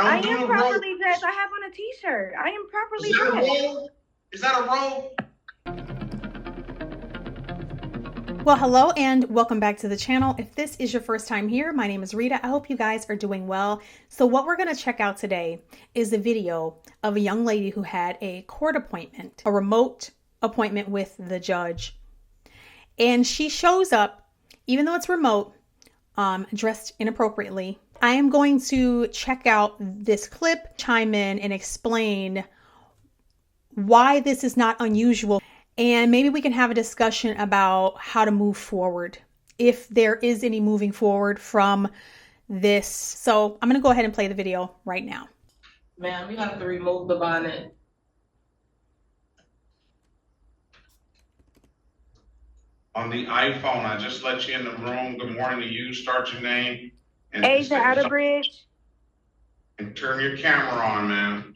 I don't do am the properly robe. dressed. I have on a t-shirt. I am properly Is that a dressed. robe? Is that a robe? Well, hello and welcome back to the channel. If this is your first time here, my name is Rita. I hope you guys are doing well. So what we're going to check out today is a video of a young lady who had a court appointment, a remote appointment with the judge. And she shows up, even though it's remote, dressed inappropriately. I am going to check out this clip, chime in and explain why this is not unusual. And maybe we can have a discussion about how to move forward, if there is any moving forward from this. So I'm going to go ahead and play the video right now. Ma'am, you have to remove the bonnet. On the iPhone, I just let you in the room. Good morning to you. Start your name. And Asia Outerbridge. And turn your camera on, man.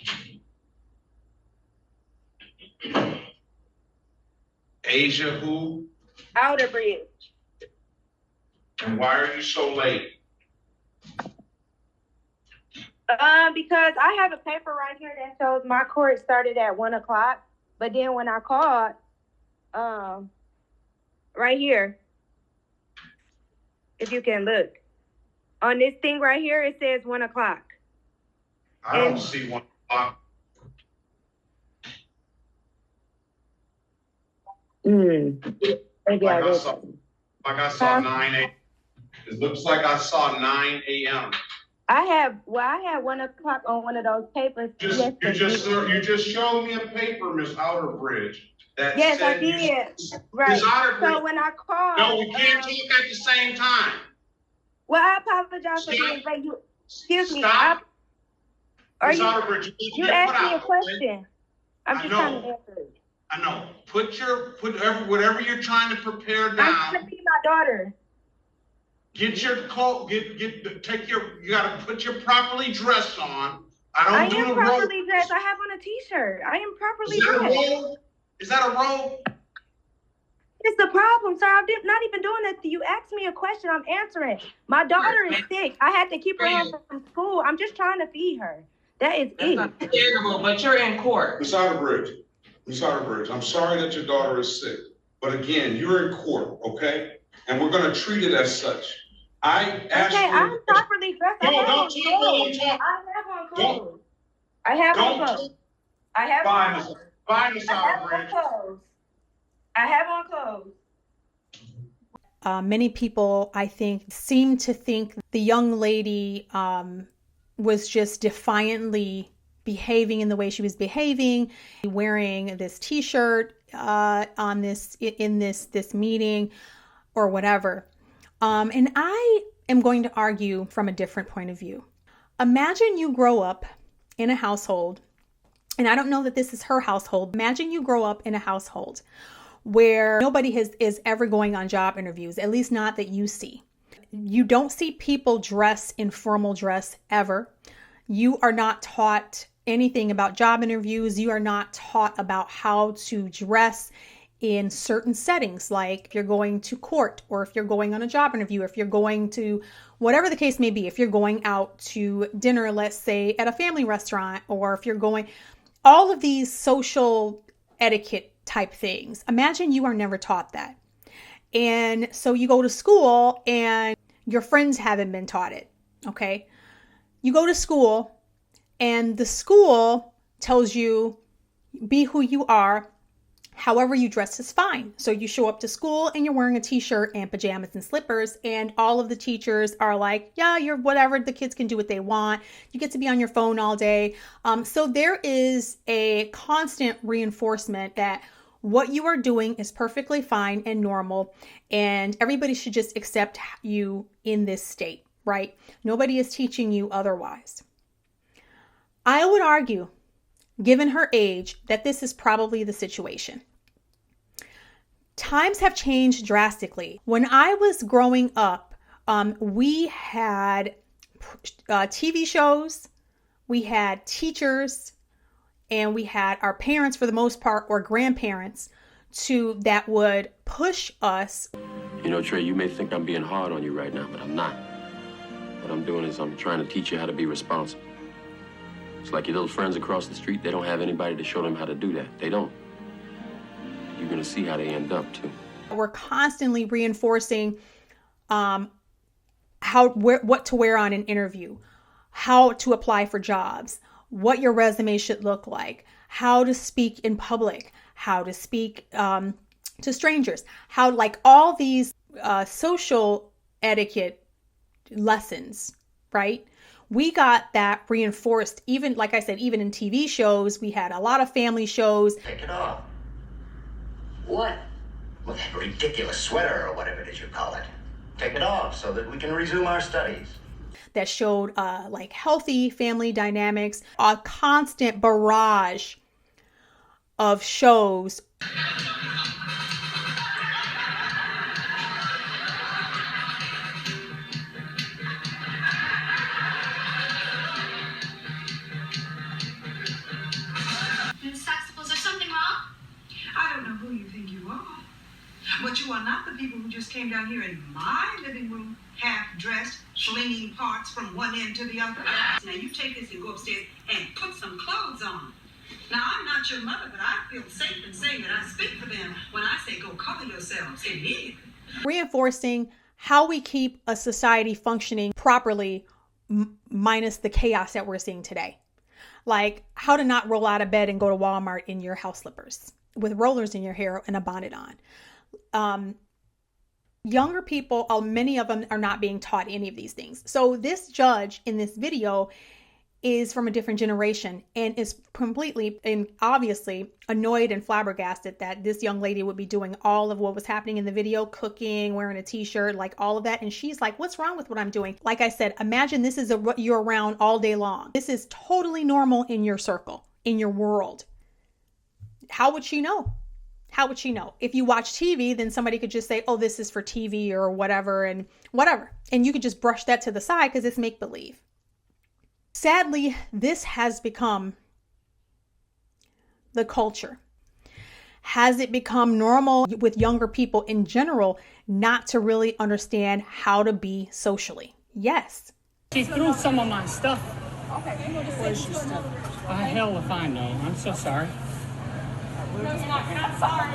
Asia who? Outerbridge. And why are you so late? Because I have a paper right here that shows my court started at 1 o'clock. But then when I called, right here, if you can look, on this thing right here, it says 1 o'clock. I don't see 1 o'clock. Maybe I saw 9 a.m. It looks like I saw 9 a.m. I had 1 o'clock on one of those papers. You just showed me a paper, Miss Outerbridge. That yes, said I did. Right. So when I called, no, we can't talk at the same time. Well, I apologize for being late. Excuse me. Stop. Miss Outerbridge, you asked me a question. I'm just trying to answer it. I know. Put whatever you're trying to prepare down. I'm trying to be my daughter. Get your coat. You gotta put your properly dressed on. I am properly dressed. I have on a t-shirt. I am properly dressed. Is that a robe? It's the problem, sir. I'm not even doing that to you. Ask me a question. I'm answering. My daughter is sick. I had to keep her home from school. I'm just trying to feed her. That is it. That's understandable, but you're in court. Miss Outerbridge, I'm sorry that your daughter is sick. But again, you're in court, okay? And we're going to treat it as such. I asked you. Okay, I'm properly dressed. No, don't talk. I have on clothes. I have on clothes. Bye, Miss Outerbridge. I have on clothes. Many people, I think, seem to think the young lady was just defiantly behaving in the way she was behaving, wearing this t-shirt in this meeting or whatever. And I am going to argue from a different point of view. Imagine you grow up in a household, and I don't know that this is her household. Imagine you grow up in a household where nobody is ever going on job interviews, at least not that you see. You don't see people dress in formal dress ever. You are not taught anything about job interviews. You are not taught about how to dress in certain settings, like if you're going to court or if you're going on a job interview, if you're going to whatever the case may be, if you're going out to dinner, let's say at a family restaurant, or if you're going, all of these social etiquette type things. Imagine you are never taught that. And so you go to school and your friends haven't been taught it. Okay. You go to school and the school tells you be who you are. However you dress is fine. So you show up to school and you're wearing a t-shirt and pajamas and slippers, and all of the teachers are like, yeah, you're whatever. The kids can do what they want. You get to be on your phone all day. So there is a constant reinforcement that what you are doing is perfectly fine and normal, and everybody should just accept you in this state, right? Nobody is teaching you otherwise. I would argue, given her age, that this is probably the situation. Times have changed drastically. When I was growing up, we had TV shows, we had teachers, and we had our parents, for the most part, or grandparents, that would push us. You know, Trey, you may think I'm being hard on you right now, but I'm not. What I'm doing is I'm trying to teach you how to be responsible. It's like your little friends across the street, they don't have anybody to show them how to do that. They don't. You're gonna see how they end up too. We're constantly reinforcing what to wear on an interview, how to apply for jobs, what your resume should look like, how to speak in public, how to speak to strangers, how, like, all these social etiquette lessons, right? We got that reinforced, even, like I said, even in TV shows. We had a lot of family shows. Take it off. What? Well, that ridiculous sweater or whatever it is you call it. Take it off so that we can resume our studies. That showed like healthy family dynamics, a constant barrage of shows. Was there something wrong? I don't know who you think you are, but you are not the people who just came down here in my living room, half-dressed, slinging parts from one end to the other. Now you take this and go upstairs and put some clothes on. Now, I'm not your mother, but I feel safe in saying that I speak for them when I say go cover yourselves immediately. Reinforcing how we keep a society functioning properly, minus the chaos that we're seeing today. Like how to not roll out of bed and go to Walmart in your house slippers with rollers in your hair and a bonnet on. Younger people, many of them are not being taught any of these things. So this judge in this video is from a different generation and is completely and obviously annoyed and flabbergasted that this young lady would be doing all of what was happening in the video, cooking, wearing a t-shirt, like all of that. And she's like, what's wrong with what I'm doing? Like I said, imagine this is what you're around all day long. This is totally normal in your circle, in your world. How would she know? How would she know? If you watch TV, then somebody could just say, oh, this is for TV or whatever and whatever. And you could just brush that to the side because it's make-believe. Sadly, this has become the culture. Has it become normal with younger people in general not to really understand how to be socially? Yes. She threw some of my stuff. Okay. Where's your stuff? Hell if I know. I'm so sorry. No, you're not. You're not sorry.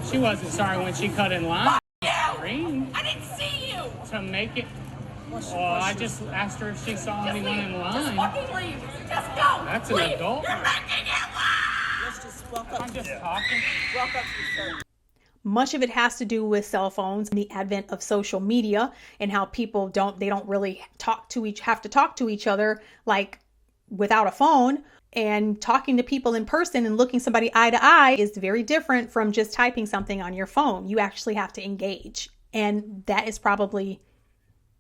She wasn't sorry when she cut in line. I didn't see you. To make it. Well, I just asked her if she saw anyone in line. Just fucking leave. Just go. That's an adult. You're making it worse. Let's just walk up. I'm just talking. Walk up to the Much of it has to do with cell phones and the advent of social media and how people don't really have to talk to each other like without a phone. And talking to people in person and looking somebody eye to eye is very different from just typing something on your phone. You actually have to engage. And that is probably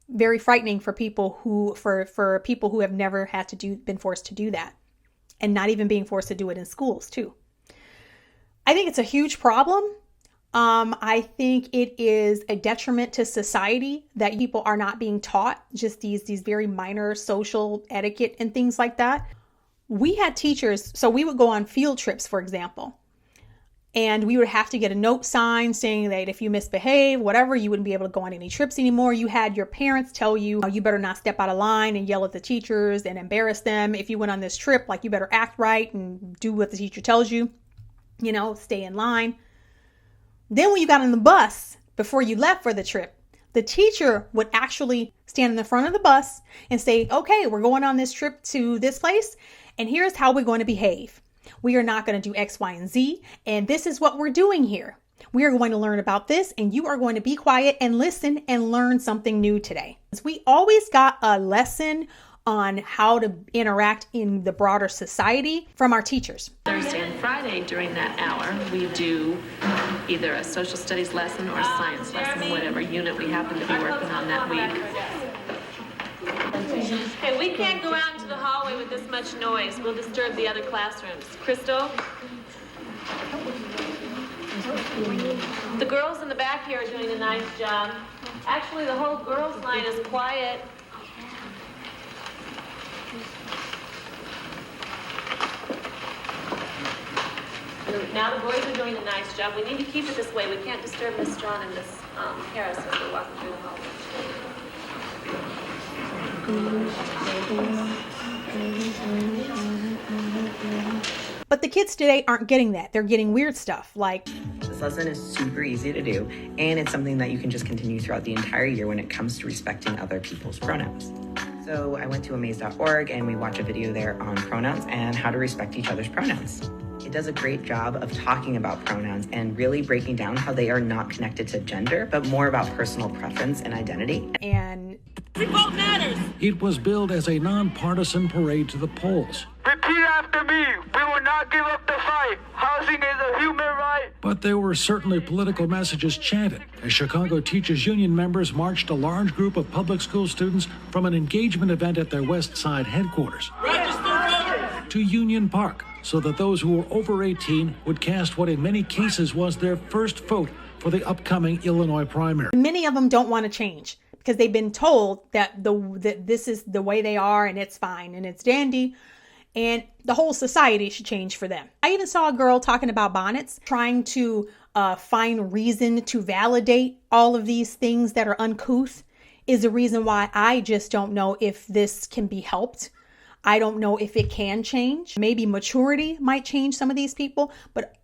very frightening for people who have never been forced to do that, and not even being forced to do it in schools too. I think it's a huge problem. I think it is a detriment to society that people are not being taught just these very minor social etiquette and things like that. We had teachers, so we would go on field trips, for example, and we would have to get a note signed saying that if you misbehave, whatever, you wouldn't be able to go on any trips anymore. You had your parents tell you, you better not step out of line and yell at the teachers and embarrass them. If you went on this trip, like, you better act right and do what the teacher tells you, stay in line. Then when you got on the bus, before you left for the trip, the teacher would actually stand in the front of the bus and say, okay, we're going on this trip to this place, and here's how we're going to behave. We are not going to do X, Y, and Z, and this is what we're doing here. We are going to learn about this, and you are going to be quiet and listen and learn something new today. We always got a lesson on how to interact in the broader society from our teachers. Thursday and Friday during that hour, we do either a social studies lesson or a science lesson, whatever unit we happen to be working on that week. Okay, we can't go out into the hallway with this much noise. We'll disturb the other classrooms. Crystal? The girls in the back here are doing a nice job. Actually, the whole girls' line is quiet. Now the boys are doing a nice job. We need to keep it this way. We can't disturb Miss Strong and Miss Harris as we're walking through the hallway. But the kids today aren't getting that. They're getting weird stuff like, this lesson is super easy to do, and it's something that you can just continue throughout the entire year when it comes to respecting other people's pronouns. So I went to amaze.org and we watched a video there on pronouns and how to respect each other's pronouns. It does a great job of talking about pronouns and really breaking down how they are not connected to gender, but more about personal preference and identity. And Every vote matters. It was billed as a nonpartisan parade to the polls. Repeat after me. We will not give up the fight. Housing is a human right. But there were certainly political messages chanted as Chicago Teachers Union members marched a large group of public school students from an engagement event at their West Side headquarters to Union Park, so that those who were over 18 would cast what in many cases was their first vote for the upcoming Illinois primary. Many of them don't want to change because they've been told that this is the way they are and it's fine and it's dandy and the whole society should change for them. I even saw a girl talking about bonnets, trying to find reason to validate all of these things that are uncouth is the reason why I just don't know if this can be helped. I don't know if it can change. Maybe maturity might change some of these people, but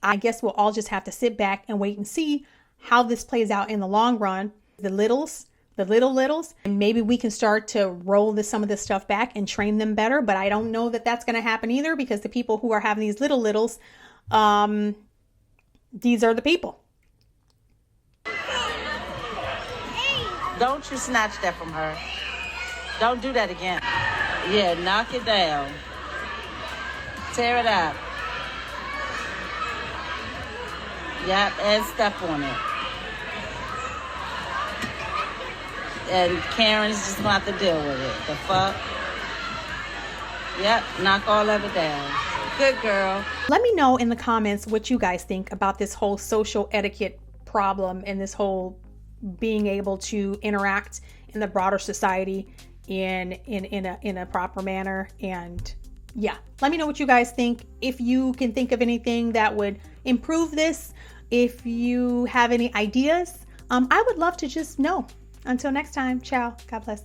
I guess we'll all just have to sit back and wait and see how this plays out in the long run. The little littles, and maybe we can start to roll some of this stuff back and train them better. But I don't know that that's going to happen either, because the people who are having these littles, these are the people. Don't you snatch that from her. Don't do that again. Yeah, knock it down. Tear it up. Yep, and step on it. And Karen's just gonna have to deal with it. The fuck? Yep, knock all of it down. Good girl. Let me know in the comments what you guys think about this whole social etiquette problem and this whole being able to interact in the broader society in a proper manner. And yeah, let me know what you guys think. If you can think of anything that would improve this, if you have any ideas, I would love to just know. Until next time, ciao. God bless.